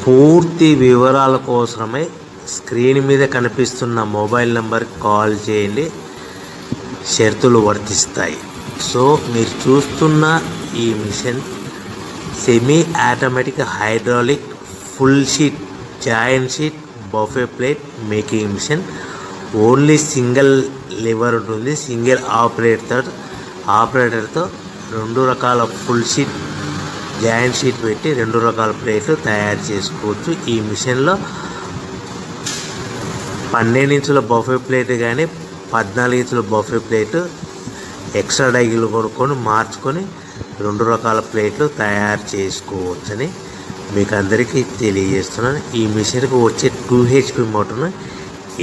పూర్తి వివరాల కోసమై స్క్రీన్ మీద కనిపిస్తున్న మొబైల్ నెంబర్కి కాల్ చేయండి, షరతులు వర్తిస్తాయి. సో మీరు చూస్తున్న ఈ machine semi automatic hydraulic full sheet joint sheet buffet plate making machine. Only single lever ఉంటుంది. సింగిల్ ఆపరేటర్తో 2 రకాల ఫుల్ షీట్ జాయింట్ షీట్ పెట్టి 2 రకాల ప్లేట్లు తయారు చేసుకోవచ్చు. ఈ మిషన్లో 12 ఇంచుల బఫే ప్లేట్ కానీ 14 ఇంచుల బఫే ప్లేట్ ఎక్స్ట్రా డైలు కొనుక్కొని మార్చుకొని 2 రకాల ప్లేట్లు తయారు చేసుకోవచ్చని మీకు అందరికీ తెలియజేస్తున్నాను. ఈ మిషన్కి వచ్చే 2 HP మోటార్ను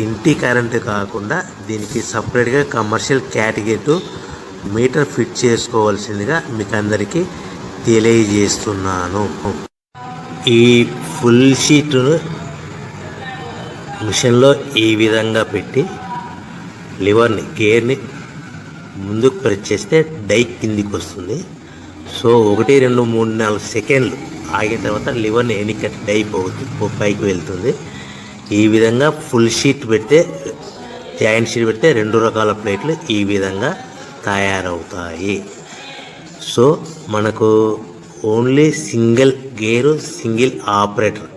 ఇంటి కరెంటు కాకుండా దీనికి సపరేట్గా కమర్షియల్ కేటగిరీ 2 మీటర్ ఫిట్ చేసుకోవాల్సిందిగా మీకు అందరికీ తెలియజేస్తున్నాను. ఈ ఫుల్ షీట్ను మిషన్లో ఈ విధంగా పెట్టి గేర్ని ముందుకు ప్రెస్ చేస్తే డై కిందికి వస్తుంది. సో 1 2 3 4 సెకండ్లు ఆగిన తర్వాత లివర్ని ఎన్నికట్టి డై పైకి వెళ్తుంది. ఈ విధంగా ఫుల్ షీట్ పెడితే జాయింట్ షీట్ పెడితే 2 రకాల ప్లేట్లు ఈ విధంగా తయారవుతాయి. సో మనకు ఓన్లీ సింగిల్ గేరు సింగిల్ ఆపరేటర్తో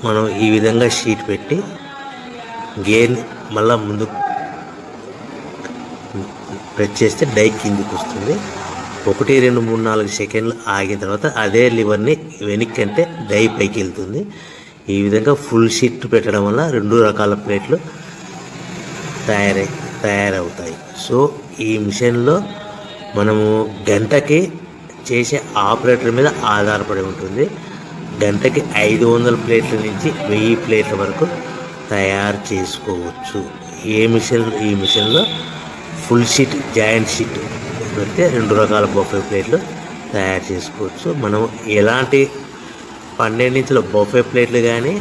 మనం ఈ విధంగా షీట్ పెట్టి గేర్ని మళ్ళీ ముందుకు ప్రెస్ చేస్తే డై కిందికి వస్తుంది. 1 2 3 4 సెకండ్లు ఆగిన తర్వాత అదే లివర్ని వెనక్కి అంటే డై పైకి వెళ్తుంది. ఈ విధంగా ఫుల్ షీట్ పెట్టడం వల్ల 2 రకాల ప్లేట్లు తయారవుతాయి. సో ఈ మిషన్లో మనము గంటకి చేసే ఆపరేటర్ మీద ఆధారపడి ఉంటుంది. గంటకి 500 ప్లేట్ల నుంచి 1000 ప్లేట్ల వరకు తయారు చేసుకోవచ్చు. ఈ మిషన్లో ఫుల్ షీట్ జాయింట్ షీట్ పెడితే 2 రకాల బఫే ప్లేట్లు తయారు చేసుకోవచ్చు. మనం ఎలాంటి 12 ఇంచుల బఫే ప్లేట్లు కానీ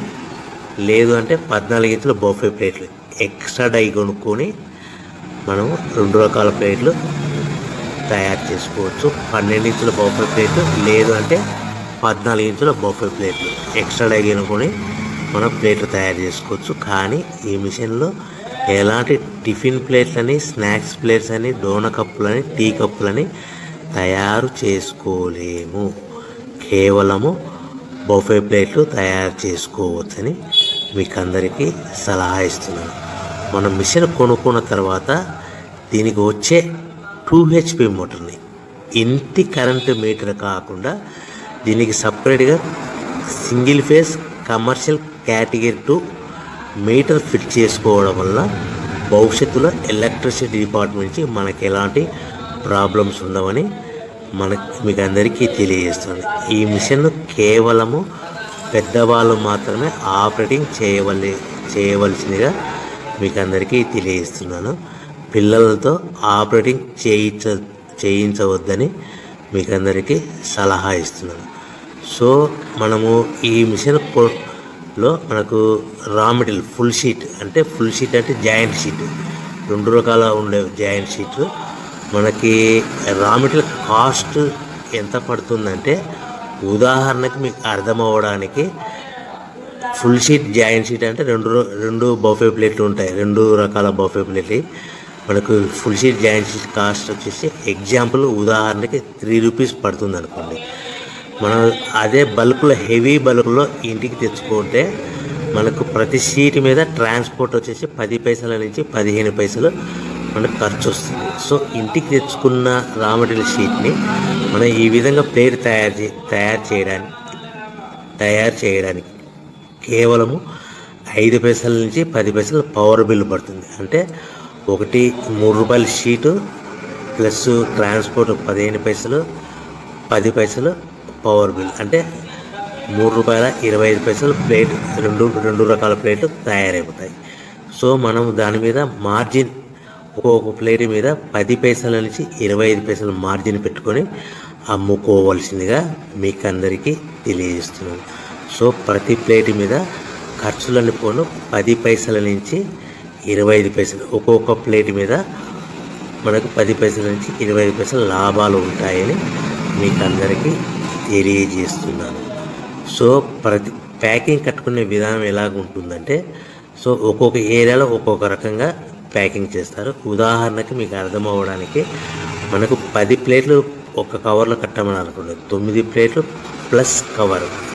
లేదు అంటే 14 ఇంచుల బఫే ప్లేట్లు ఎక్స్ట్రా డై కొనుక్కొని మనం 2 రకాల ప్లేట్లు తయారు చేసుకోవచ్చు. 12 ఇంచుల బఫే ప్లేట్లు లేదు అంటే 14 ఇంచుల బఫే ప్లేట్లు ఎక్స్ట్రా డై కొనుక్కొని మనం ప్లేట్లు తయారు చేసుకోవచ్చు. కానీ ఈ మిషన్లో ఎలాంటి టిఫిన్ ప్లేట్లని, స్నాక్స్ ప్లేట్స్ అని, డోనా కప్పులని, టీ కప్పులని తయారు చేసుకోలేము. కేవలము బఫే ప్లేట్లు తయారు చేసుకోవచ్చని మీకు అందరికీ సలహా ఇస్తున్నాను. మనం మిషన్ కొనుక్కున్న తర్వాత దీనికి వచ్చే 2 HP మోటార్ని ఇంటి కరెంటు మీటర్ కాకుండా దీనికి సపరేట్గా single phase commercial category 2 metre fit చేసుకోవడం వల్ల భవిష్యత్తులో ఎలక్ట్రిసిటీ డిపార్ట్మెంట్ నుంచి మనకి ఎలాంటి ప్రాబ్లమ్స్ ఉండవని మీకు అందరికీ తెలియజేస్తుంది. ఈ మిషన్ కేవలము పెద్దవాళ్ళు మాత్రమే ఆపరేటింగ్ చేయవలసిందిగా మీకు అందరికీ తెలియజేస్తున్నాను. పిల్లలతో ఆపరేటింగ్ చేయించవద్దని మీకు అందరికీ సలహా ఇస్తున్నాను. సో మనము ఈ మిషన్లో మనకు రా మెటీరియల్ ఫుల్ షీట్ అంటే జాయింట్ షీట్ 2 రకాల ఉండే జాయింట్ షీట్ మనకి రా మెటీరియల్ కాస్ట్ ఎంత పడుతుందంటే ఉదాహరణకి మీకు అర్థమవడానికి ఫుల్ షీట్ జాయింట్ షీట్ అంటే 2 బఫే ప్లేట్లు ఉంటాయి. 2 రకాల బఫే ప్లేట్లు మనకు full sheet joint sheet cost వచ్చేసి ఎగ్జాంపుల్ ఉదాహరణకి 3 రూపీస్ పడుతుంది అనుకోండి. మనం అదే బల్క్లో హెవీ బల్క్లో ఇంటికి తెచ్చుకుంటే మనకు ప్రతి షీట్ మీద ట్రాన్స్పోర్ట్ వచ్చేసి 10 పైసల నుంచి 15 పైసలు మనకు ఖర్చు వస్తుంది. సో ఇంటికి తెచ్చుకున్న రా మెటీరియల్ షీట్ని మనం ఈ విధంగా ప్లేట్ తయారు చేయడానికి కేవలము 5 పైసల నుంచి 10 పైసలు పవర్ బిల్ పడుతుంది. అంటే 3 రూపాయల షీటు ప్లస్ ట్రాన్స్పోర్ట్ 15 పైసలు 10 పైసలు పవర్ బిల్ అంటే 3 రూపాయల 25 పైసలు ప్లేట్ 2 రకాల ప్లేట్లు తయారైపోతాయి. సో మనం దాని మీద మార్జిన్ ఒక్కొక్క ప్లేట్ మీద 10 పైసల నుంచి 25 పైసలు మార్జిన్ పెట్టుకొని అమ్ముకోవాల్సిందిగా మీకు అందరికీ తెలియజేస్తున్నాను. సో ప్రతి ప్లేట్ మీద ఖర్చులన్నీ పోను 10 పైసల నుంచి 25 పైసలు ఒక్కొక్క ప్లేట్ మీద మనకు 10 పైసల నుంచి 25 పైసలు లాభాలు ఉంటాయని మీకు అందరికీ తెలియజేస్తున్నాను. సో ప్రతి ప్యాకింగ్ కట్టుకునే విధానం ఎలాగ ఉంటుందంటే, సో ఒక్కొక్క ఏరియాలో ఒక్కొక్క రకంగా ప్యాకింగ్ చేస్తారు. ఉదాహరణకి మీకు అర్థం అవ్వడానికి, మనకు 10 ప్లేట్లు ఒక కవర్లో కట్టమని అనుకోండి, 9 ప్లేట్లు ప్లస్ కవర్